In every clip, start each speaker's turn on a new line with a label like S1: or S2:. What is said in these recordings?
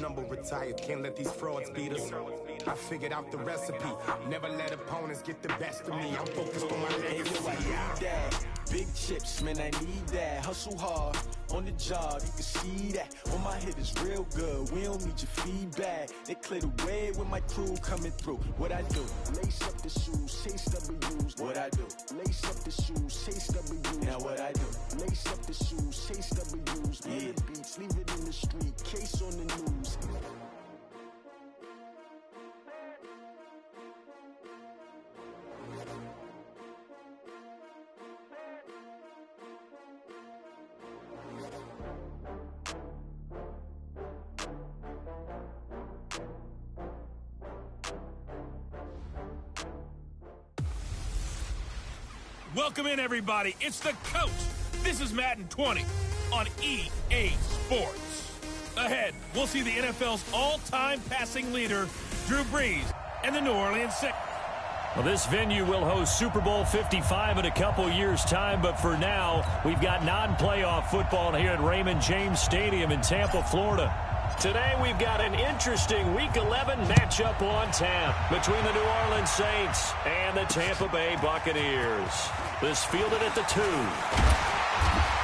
S1: number retired. Can't let these frauds beat us. I figured out the recipe. Never let opponents get the best of me. I'm focused on my legacy.
S2: I need that. Big chips, man, I need that. Hustle hard on the job, you can see that. When my hit is real good, we don't need your feedback. They clear the way with my crew coming through. What I do? Lace up the shoes, chase W's. What I do? Lace up the shoes, chase W's. Now what I do? Lace up the shoes, chase W's. Yeah. The beats, leave it in the street, case on the news.
S3: Welcome in, everybody. It's the Coach. This is Madden 20 on EA Sports. Ahead, we'll see the NFL's all-time passing leader, Drew Brees, and the New Orleans Saints.
S4: Well, this venue will host Super Bowl 55 in a couple years' time, but for now, we've got non-playoff football here at Raymond James Stadium in Tampa, Florida. Today, we've got an interesting Week 11 matchup on tap between the New Orleans Saints and the Tampa Bay Buccaneers. This fielded at the 2.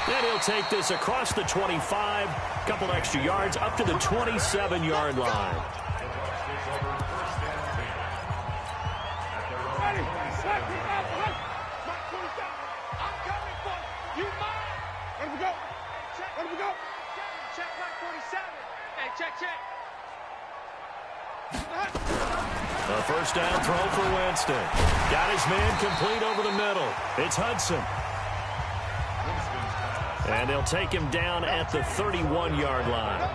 S4: Then he'll take this across the 25, couple extra yards up to the 27-yard line. A first down throw for Winston. Got his man complete over the middle. It's Hudson. And they'll take him down at the 31-yard line.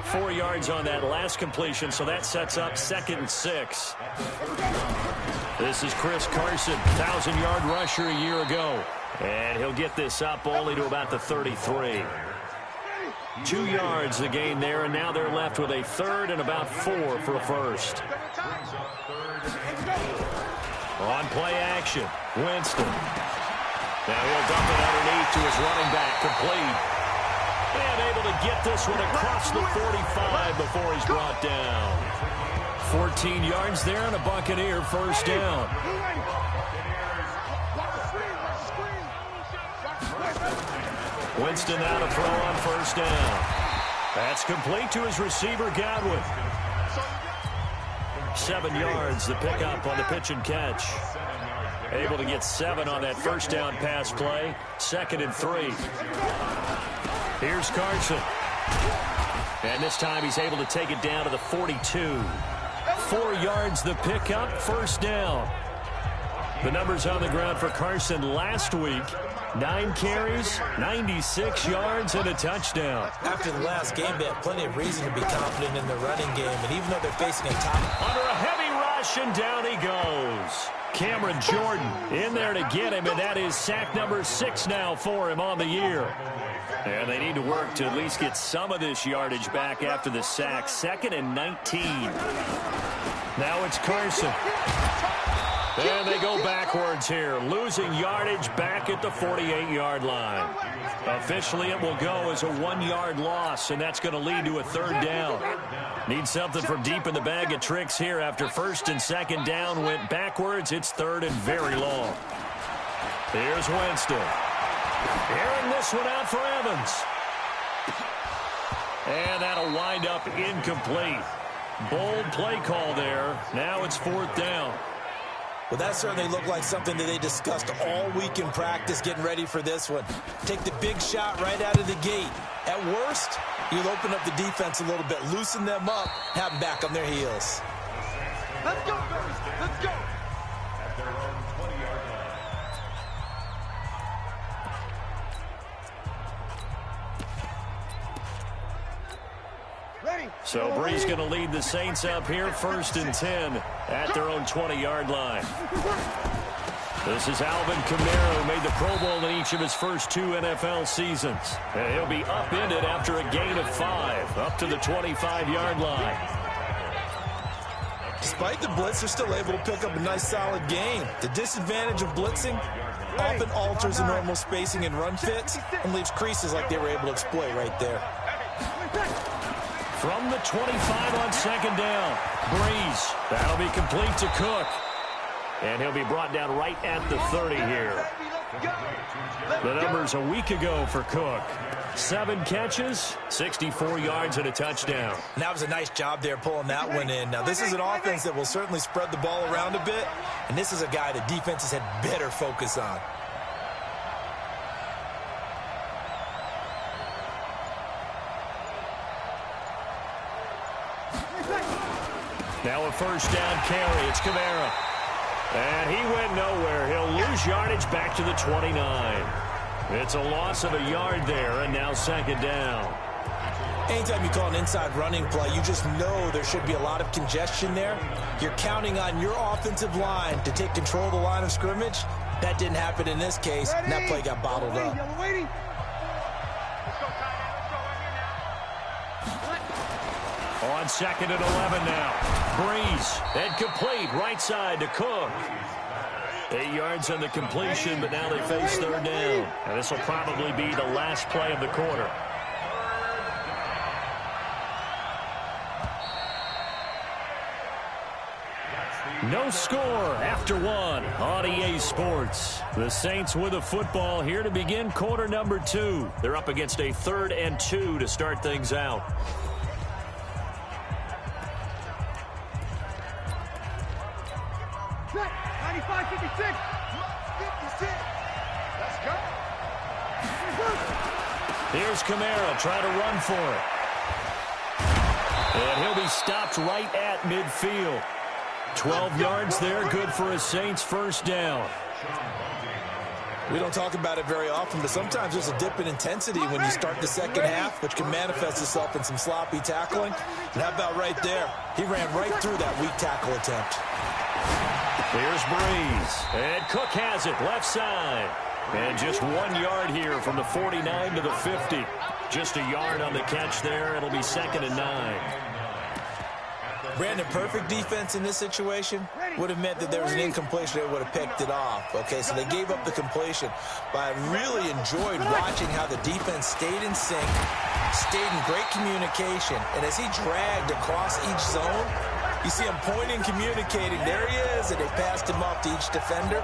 S4: 4 yards on that last completion, so that sets up 2nd and 6. This is Chris Carson, 1,000-yard rusher a year ago. And he'll get this up only to about the 33. 2 yards the gain there, and now they're left with a 3rd and about 4 for a first. On play action, Winston. Now he'll dump it underneath to his running back, complete. And able to get this one across the 45 before he's brought down. 14 yards there and a Buccaneer first down. Winston now to throw on first down. That's complete to his receiver, Godwin. 7 yards, the pickup on the pitch and catch. Able to get 7 on that first down pass play. 2nd and 3. Here's Carson. And this time he's able to take it down to the 42. 4 yards, the pickup, first down. The numbers on the ground for Carson last week. 9 carries, 96 yards, and a touchdown.
S5: After the last game, they have plenty of reason to be confident in their running game. And even though they're facing a top...
S4: Under a heavy rush, and down he goes. Cameron Jordan in there to get him, and that is sack number 6 now for him on the year. And they need to work to at least get some of this yardage back after the sack. 2nd and 19. Now it's Carson. And they go backwards here, losing yardage back at the 48-yard line. Officially, it will go as a 1-yard loss, and that's going to lead to a 3rd down. Need something from deep in the bag of tricks here after 1st and 2nd down went backwards. It's 3rd and very long. Here's Winston. Airing this one out for Evans. And that'll wind up incomplete. Bold play call there. Now it's 4th down.
S5: Well, that certainly looked like something that they discussed all week in practice getting ready for this one. Take the big shot right out of the gate. At worst, you'll open up the defense a little bit, loosen them up, have them back on their heels.
S6: Let's go, baby. Let's go.
S4: So Brees going to lead the Saints up here, 1st and 10 at their own 20-yard line. This is Alvin Kamara, who made the Pro Bowl in each of his first 2 NFL seasons. And he'll be upended after a gain of 5, up to the 25-yard line.
S5: Despite the blitz, they're still able to pick up a nice, solid gain. The disadvantage of blitzing often alters the normal spacing and run fits and leaves creases like they were able to exploit right there.
S4: From the 25 on second down. Breeze. That'll be complete to Cook. And he'll be brought down right at the 30 here. The numbers a week ago for Cook. 7 catches, 64 yards, and a touchdown.
S5: And that was a nice job there pulling that one in. Now, this is an offense that will certainly spread the ball around a bit, and this is a guy that defenses had better focus on.
S4: Now a first down carry. It's Kamara. And he went nowhere. He'll lose yardage back to the 29. It's a loss of a yard there, and now second down.
S5: Anytime you call an inside running play, you just know there should be a lot of congestion there. You're counting on your offensive line to take control of the line of scrimmage. That didn't happen in this case, and that play got bottled up.
S4: On second and 11 now. Breeze. And complete. Right side to Cook. 8 yards on the completion, but now they face third down. And this will probably be the last play of the quarter. No score after one on EA Sports. The Saints with a football here to begin quarter number 2. They're up against a 3rd and 2 to start things out. Here's Kamara trying to run for it. And he'll be stopped right at midfield. 12 yards there, good for a Saints first down.
S5: We don't talk about it very often, but sometimes there's a dip in intensity when you start the second half, which can manifest itself in some sloppy tackling. And how about right there? He ran right through that weak tackle attempt.
S4: Here's Breeze. And Cook has it, left side. And just 1 yard here from the 49 to the 50. Just a yard on the catch there. It'll be 2nd and 9.
S5: Brandon, perfect defense in this situation would have meant that there was an incompletion that would have picked it off. Okay, so they gave up the completion. But I really enjoyed watching how the defense stayed in sync, stayed in great communication. And as he dragged across each zone, you see him pointing, communicating. There he is, and they passed him off to each defender.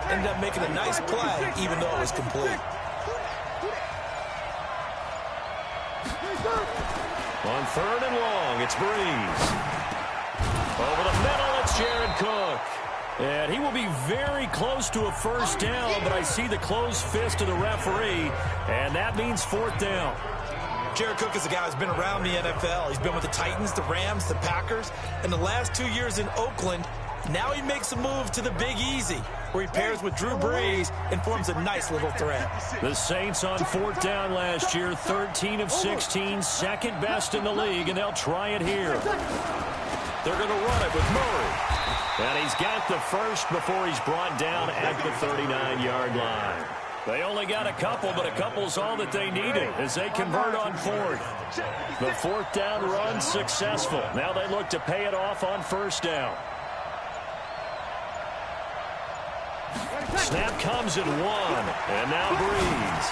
S5: Ended up making a nice play, even though it was complete.
S4: On 3rd and long, it's Breeze. Over the middle, it's Jared Cook. And he will be very close to a first down, but I see the closed fist of the referee, and that means 4th down.
S5: Jared Cook is a guy who's been around the NFL. He's been with the Titans, the Rams, the Packers, and the last 2 years in Oakland. Now he makes a move to the Big Easy, where he pairs with Drew Brees and forms a nice little threat.
S4: The Saints on 4th down last year, 13 of 16, second best in the league, and they'll try it here. They're going to run it with Murray. And he's got the first before he's brought down at the 39-yard line. They only got a couple, but a couple's all that they needed as they convert on 4th. The 4th down run successful. Now they look to pay it off on 1st down. Snap comes at 1, and now Breeze.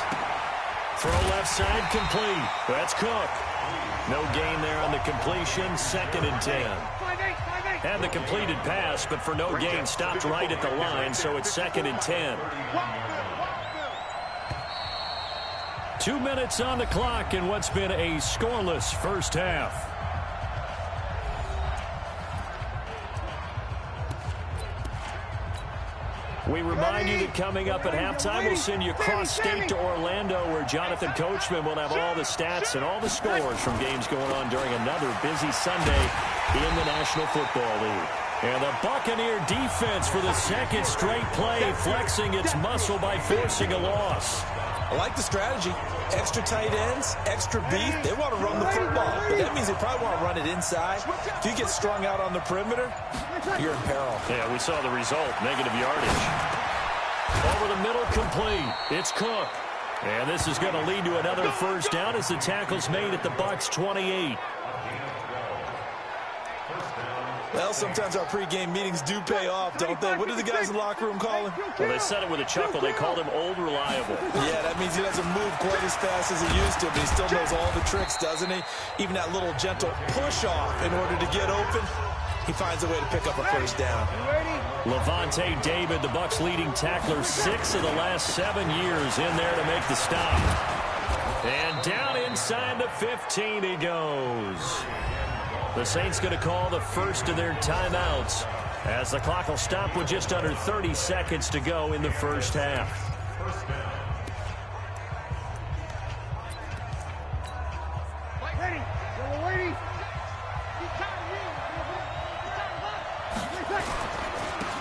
S4: Throw left side complete. That's Cook. No gain there on the completion, 2nd and 10. Had the completed pass, but for no gain, stopped right at the line, so it's 2nd and 10. 2 minutes on the clock in what's been a scoreless first half. We remind you that coming up at halftime, we'll send you cross-state to Orlando, where Jonathan Coachman will have all the stats and all the scores from games going on during another busy Sunday in the National Football League. And the Buccaneer defense for the 2nd straight play, flexing its muscle by forcing a loss.
S5: I like the strategy. Extra tight ends, extra beef. They want to run the football, but that means they probably want to run it inside. If you get strung out on the perimeter, you're in peril.
S4: Yeah, we saw the result, negative yardage. Over the middle, complete. It's Cook. And this is going to lead to another first down as the tackle's made at the Bucs 28.
S5: Well, sometimes our pregame meetings do pay off, don't they? What do the guys in the locker room call him?
S4: Well, they said it with a chuckle. They called him Old Reliable.
S5: Yeah, that means he doesn't move quite as fast as he used to, but he still knows all the tricks, doesn't he? Even that little gentle push-off in order to get open, he finds a way to pick up a first down.
S4: Levante David, the Bucs' leading tackler, 6 of the last 7 years in there to make the stop. And down inside the 15 he goes. The Saints going to call the first of their timeouts as the clock will stop with just under 30 seconds to go in the first half.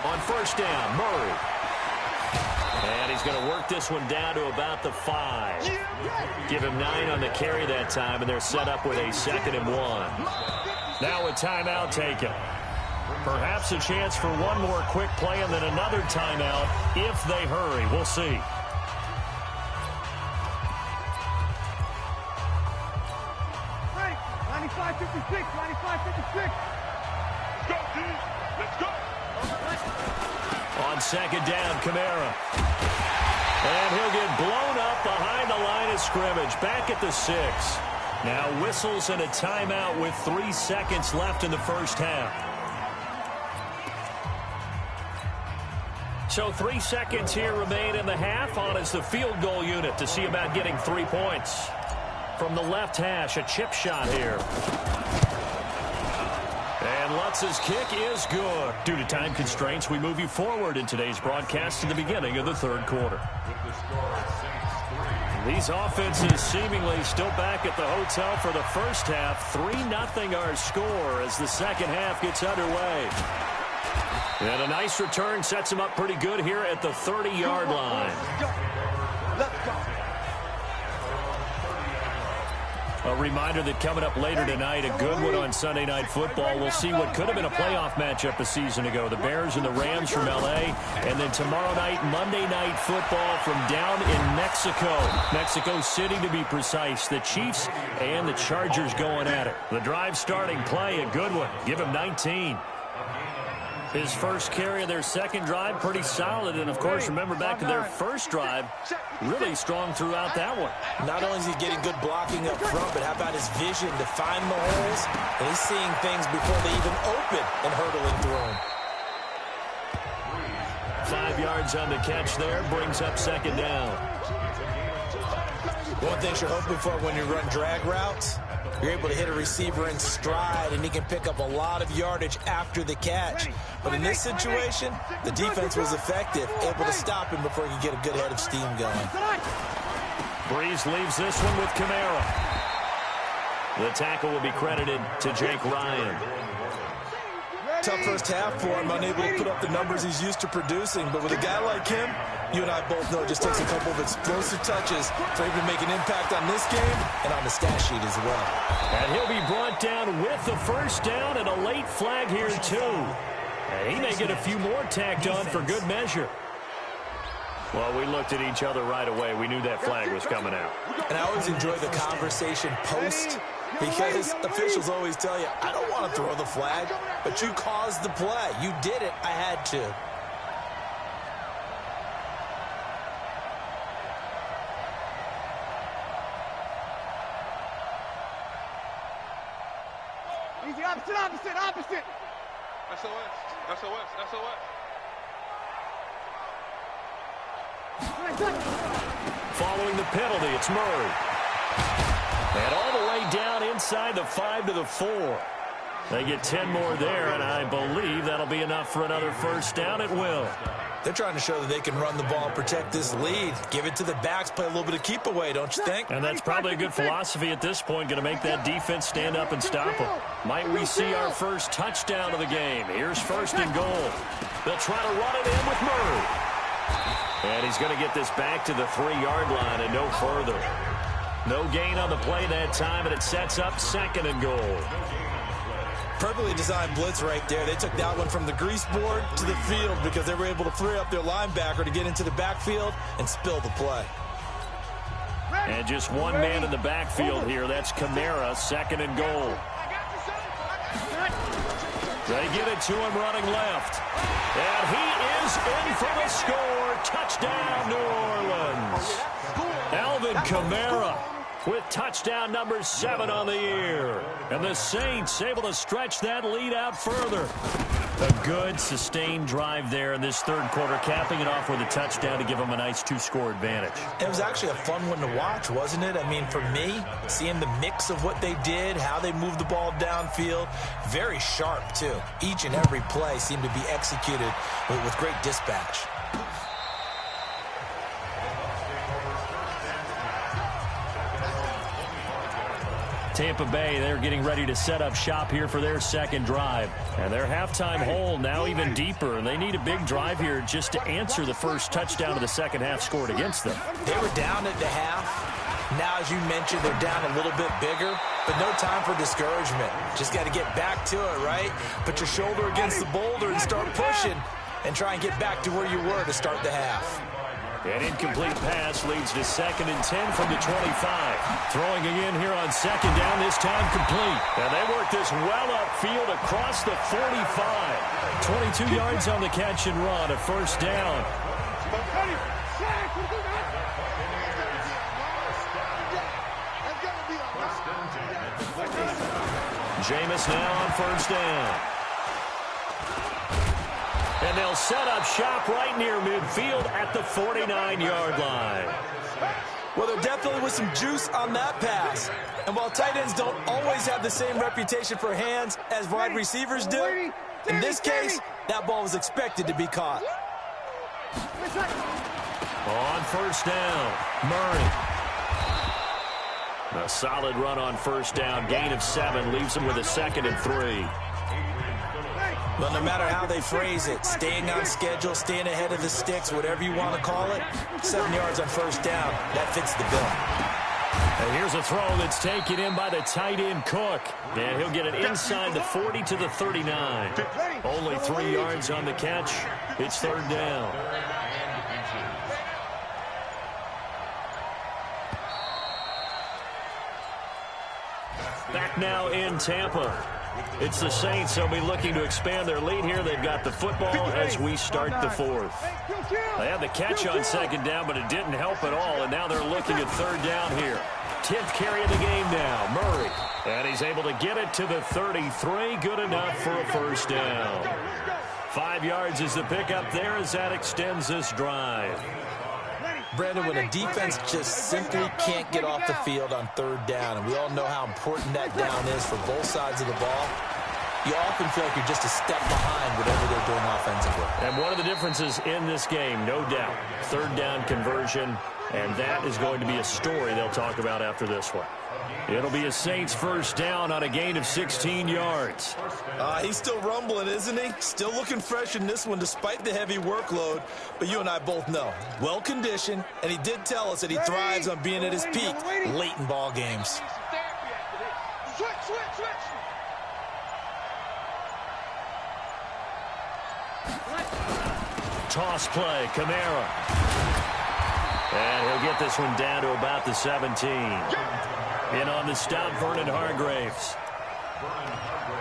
S4: On first down, Murray. And he's going to work this one down to about the 5. Give him 9 on the carry that time, and they're set up with a 2nd and 1. Now a timeout taken. Perhaps a chance for one more quick play and then another timeout if they hurry. We'll see.
S6: Ready? 95-56, 95-56. Let's go, dude. Let's go.
S4: On second down, Kamara. And he'll get blown up behind the line of scrimmage. Back at the 6. Now whistles and a timeout with 3 seconds left in the first half. So 3 seconds here remain in the half. On is the field goal unit to see about getting 3 points. From the left hash, a chip shot here. And Lutz's kick is good. Due to time constraints, we move you forward in today's broadcast to the beginning of the third quarter. These offenses seemingly still back at the hotel for the first half. 3-0 our score as the second half gets underway. And a nice return sets him up pretty good here at the 30-yard line.
S6: Let's go.
S4: A reminder that coming up later tonight, a good one on Sunday Night Football. We'll see what could have been a playoff matchup a season ago. The Bears and the Rams from L.A. And then tomorrow night, Monday Night Football from down in Mexico. Mexico City, to be precise. The Chiefs and the Chargers going at it. The drive starting play, a good one. Give him 19. His first carry of their second drive, pretty solid. And, of course, remember back to their first drive, really strong throughout that one.
S5: Not only is he getting good blocking up front, but how about his vision to find the holes? And he's seeing things before they even open and hurdling through them.
S4: 5 yards on the catch there, brings up second down.
S5: One thing you're hoping for when you run drag routes, you're able to hit a receiver in stride, and he can pick up a lot of yardage after the catch. But in this situation, the defense was effective, able to stop him before he could get a good head of steam going.
S4: Breeze leaves this one with Kamara. The tackle will be credited to Jake Ryan.
S5: Tough first half for him, unable to put up the numbers he's used to producing. But with a guy like him, you and I both know it just takes a couple of explosive touches for him to make an impact on this game and on the stat sheet as well.
S4: And he'll be brought down with the first down and a late flag here, too. And he may get a few more tacked on for good measure. Well, we looked at each other right away. We knew that flag was coming out.
S5: And I always enjoy the conversation post, because officials always tell you, I don't want to throw the flag, but you caused the play. You did it. I had to.
S6: Easy, opposite. SOS.
S4: Following the penalty, it's Murray. And all the way down inside the 5 to the 4. They get 10 more there, and I believe that'll be enough for another first down. It will.
S5: They're trying to show that they can run the ball and protect this lead. Give it to the backs, play a little bit of keep away, don't you think?
S4: And that's probably a good philosophy at this point, going to make that defense stand up and stop them. Might we see our first touchdown of the game? Here's first and goal. They'll try to run it in with Murray. And he's going to get this back to the 3-yard line and no further. No gain on the play that time, and it sets up second and goal.
S5: Perfectly designed blitz right there. They took that one from the grease board to the field because they were able to free up their linebacker to get into the backfield and spill the play.
S4: And just one man in the backfield here. That's Kamara, second and goal. They get it to him running left. And he is in for the score. Touchdown, New Orleans. Alvin Kamara with touchdown number 7 on the year. And the Saints able to stretch that lead out further. A good, sustained drive there in this third quarter, capping it off with a touchdown to give them a nice 2-score advantage.
S5: It was actually a fun one to watch, wasn't it? I mean, for me, seeing the mix of what they did, how they moved the ball downfield, very sharp, too. Each and every play seemed to be executed with great dispatch.
S4: Tampa Bay, they're getting ready to set up shop here for their second drive. And their halftime hole now even deeper. And they need a big drive here just to answer the first touchdown of the second half scored against them.
S5: They were down at the half. Now, as you mentioned, they're down a little bit bigger, but no time for discouragement. Just got to get back to it, right? Put your shoulder against the boulder and start pushing and try and get back to where you were to start the half.
S4: An incomplete pass leads to 2nd and 10 from the 25. Throwing again here on second down, this time complete. And they work this well upfield across the 45. 22 yards on the catch and run, a first down. Jameis now on first down. And they'll set up shop right near midfield at the 49-yard line.
S5: Well, there definitely was some juice on that pass. And while tight ends don't always have the same reputation for hands as wide receivers do, in this case, that ball was expected to be caught.
S4: On first down, Murray. A solid run on first down. Gain of 7 leaves him with a 2nd and 3.
S5: Well, no matter how they phrase it, staying on schedule, staying ahead of the sticks, whatever you want to call it, 7 yards on first down, that fits the bill.
S4: And here's a throw that's taken in by the tight end Cook. And he'll get it inside the 40 to the 39. Only 3 yards on the catch. It's third down. Back now in Tampa. It's the Saints. They'll be looking to expand their lead here. They've got the football as we start the fourth. They had the catch on second down, but it didn't help at all, and now they're looking at third down here. 10th carry of the game now, Murray. And he's able to get it to the 33. Good enough for a first down. 5 yards is the pickup there as that extends this drive.
S5: Brandon, when a defense just simply can't get off the field on third down, and we all know how important that down is for both sides of the ball, you often feel like you're just a step behind whatever they're doing offensively.
S4: And one of the differences in this game, no doubt, third down conversion, and that is going to be a story they'll talk about after this one. It'll be a Saints first down on a gain of 16 yards.
S5: He's still rumbling, isn't he? Still looking fresh in this one despite the heavy workload. But you and I both know, well-conditioned, and he did tell us that he thrives on being at his peak late in ball games.
S4: Toss play, Kamara. And he'll get this one down to about the 17. In on the stop, Vernon Hargreaves.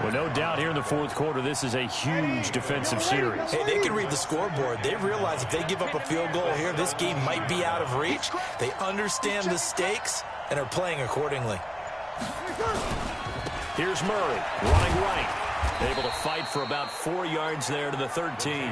S4: Well, no doubt here in the fourth quarter, this is a huge defensive series.
S5: Hey, they can read the scoreboard. They realize if they give up a field goal here, this game might be out of reach. They understand the stakes and are playing accordingly.
S4: Here's Murray, running right. Able to fight for about 4 yards there to the 13.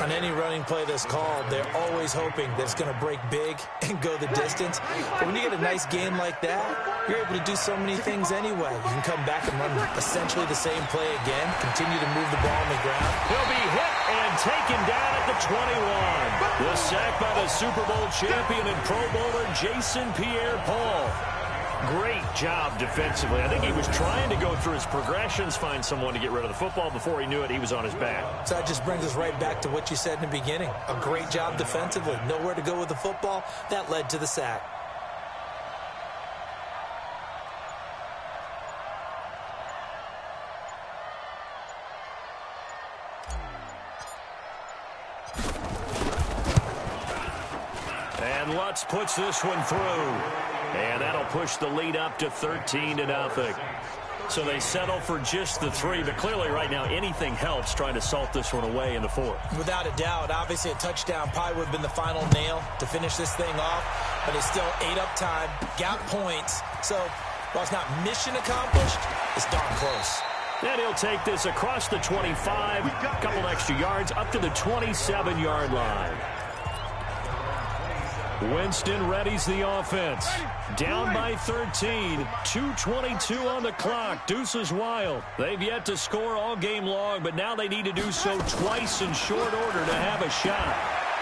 S5: On any running play that's called, they're always hoping that it's going to break big and go the distance. But when you get a nice game like that, you're able to do so many things anyway. You can come back and run essentially the same play again, continue to move the ball on the ground.
S4: He'll be hit and taken down at the 21. The sack by the Super Bowl champion and Pro Bowler Jason Pierre-Paul. Great job defensively. I think he was trying to go through his progressions, find someone to get rid of the football. Before he knew it, he was on his back.
S5: So that just brings us right back to what you said in the beginning. A great job defensively. Nowhere to go with the football. That led to the sack.
S4: And Lutz puts this one through. And that'll push the lead up to 13-0. So they settle for just the 3, but clearly right now anything helps trying to salt this one away in the 4th.
S5: Without a doubt, obviously a touchdown probably would have been the final nail to finish this thing off, but it's still 8 up time, got points. So while it's not mission accomplished, it's darn close.
S4: And he'll take this across the 25, a couple extra yards, up to the 27-yard line. Winston readies the offense. Down by 13. 2:22 on the clock. Deuces wild. They've yet to score all game long, but now they need to do so twice in short order to have a shot.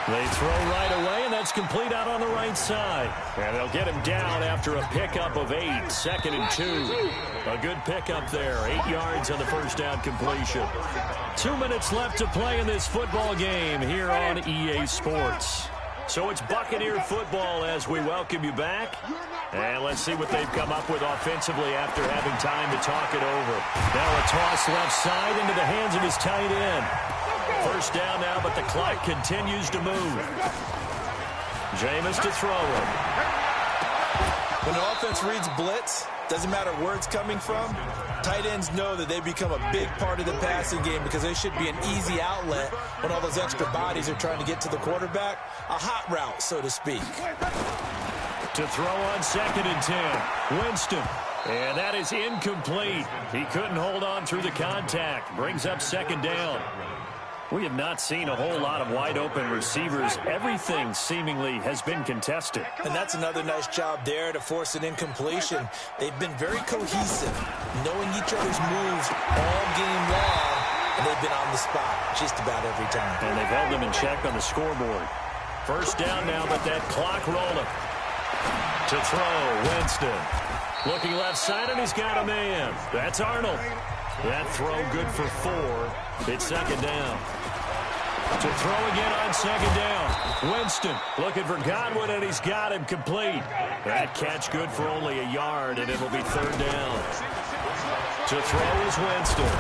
S4: They throw right away, and that's complete out on the right side. And they'll get him down after a pickup of 8. 2nd and 2. A good pickup there. 8 yards on the first down completion. 2 minutes left to play in this football game here on EA Sports. So it's Buccaneer football as we welcome you back. And let's see what they've come up with offensively after having time to talk it over. Now a toss left side into the hands of his tight end. First down now, but the clock continues to move. Jameis to throw it.
S5: When the offense reads blitz, doesn't matter where it's coming from, tight ends know that they become a big part of the passing game because they should be an easy outlet when all those extra bodies are trying to get to the quarterback. A hot route, so to speak.
S4: To throw on 2nd and 10. Winston. And that is incomplete. He couldn't hold on through the contact. Brings up 2nd down. We have not seen a whole lot of wide-open receivers. Everything seemingly has been contested.
S5: And that's another nice job there to force an incompletion. They've been very cohesive, knowing each other's moves all game long, and they've been on the spot just about every time.
S4: And they've held them in check on the scoreboard. First down now, but that clock rolling. To throw, Winston. Looking left side, and he's got a man. That's Arnold. That throw good for 4. It's 2nd down. To throw again on 2nd down. Winston looking for Godwin, and he's got him complete. That catch good for only a yard, and it'll be 3rd down. To throw is Winston.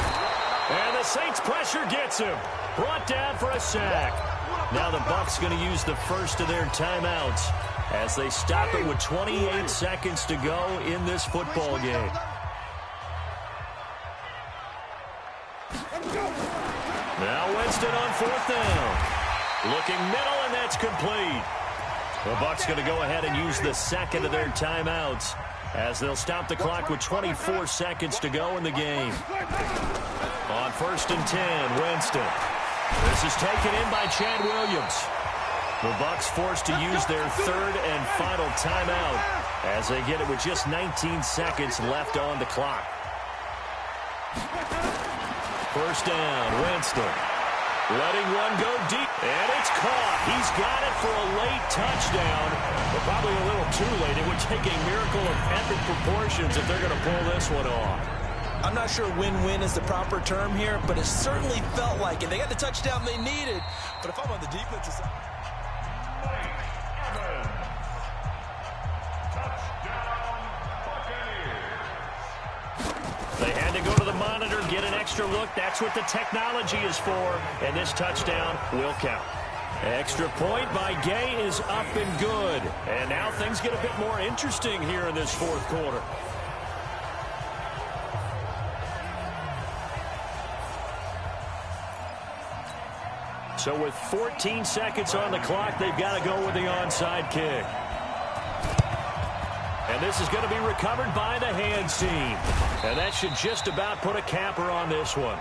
S4: And the Saints pressure gets him. Brought down for a sack. Now the Bucs going to use the first of their timeouts as they stop it with 28 seconds to go in this football game. Now Winston on 4th down. Looking middle, and that's complete. The Bucs going to go ahead and use the second of their timeouts as they'll stop the clock with 24 seconds to go in the game. On 1st and 10, Winston. This is taken in by Chad Williams. The Bucs forced to use their 3rd and final timeout as they get it with just 19 seconds left on the clock. First down, Winston. Letting one go deep, and it's caught. He's got it for a late touchdown, but probably a little too late. It would take a miracle of epic proportions if they're going to pull this one off.
S5: I'm not sure win-win is the proper term here, but it certainly felt like it. They got the touchdown they needed, but if I'm on the defensive side...
S4: They had to go to the monitor, get an extra look. That's what the technology is for, and this touchdown will count. Extra point by Gay is up and good. And now things get a bit more interesting here in this 4th quarter. So with 14 seconds on the clock, they've got to go with the onside kick. And this is going to be recovered by the hands team. And that should just about put a capper on this one.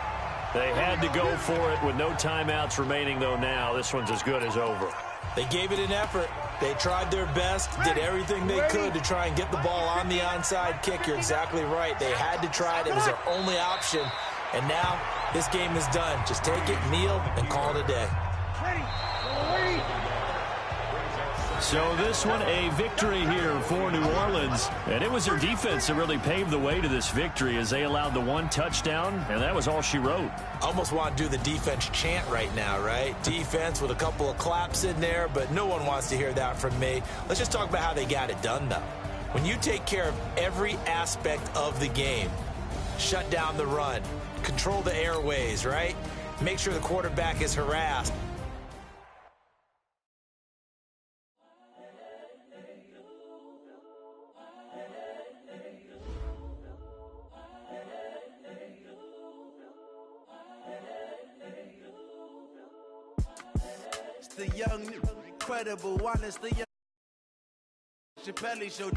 S4: They had to go for it with no timeouts remaining, though now. This one's as good as over.
S5: They gave it an effort. They tried their best, did everything they could to try and get the ball on the onside kick. You're exactly right. They had to try it. It was their only option. And now this game is done. Just take it, kneel, and call it a day.
S4: So this one a victory here for New Orleans. And it was their defense that really paved the way to this victory as they allowed the 1 touchdown, and that was all she wrote.
S5: I almost want to do the defense chant right now, right? Defense with a couple of claps in there, but no one wants to hear that from me. Let's just talk about how they got it done, though. When you take care of every aspect of the game, shut down the run, control the airways, right? Make sure the quarterback is harassed.
S7: The young, incredible, honest, the young Chappelle show.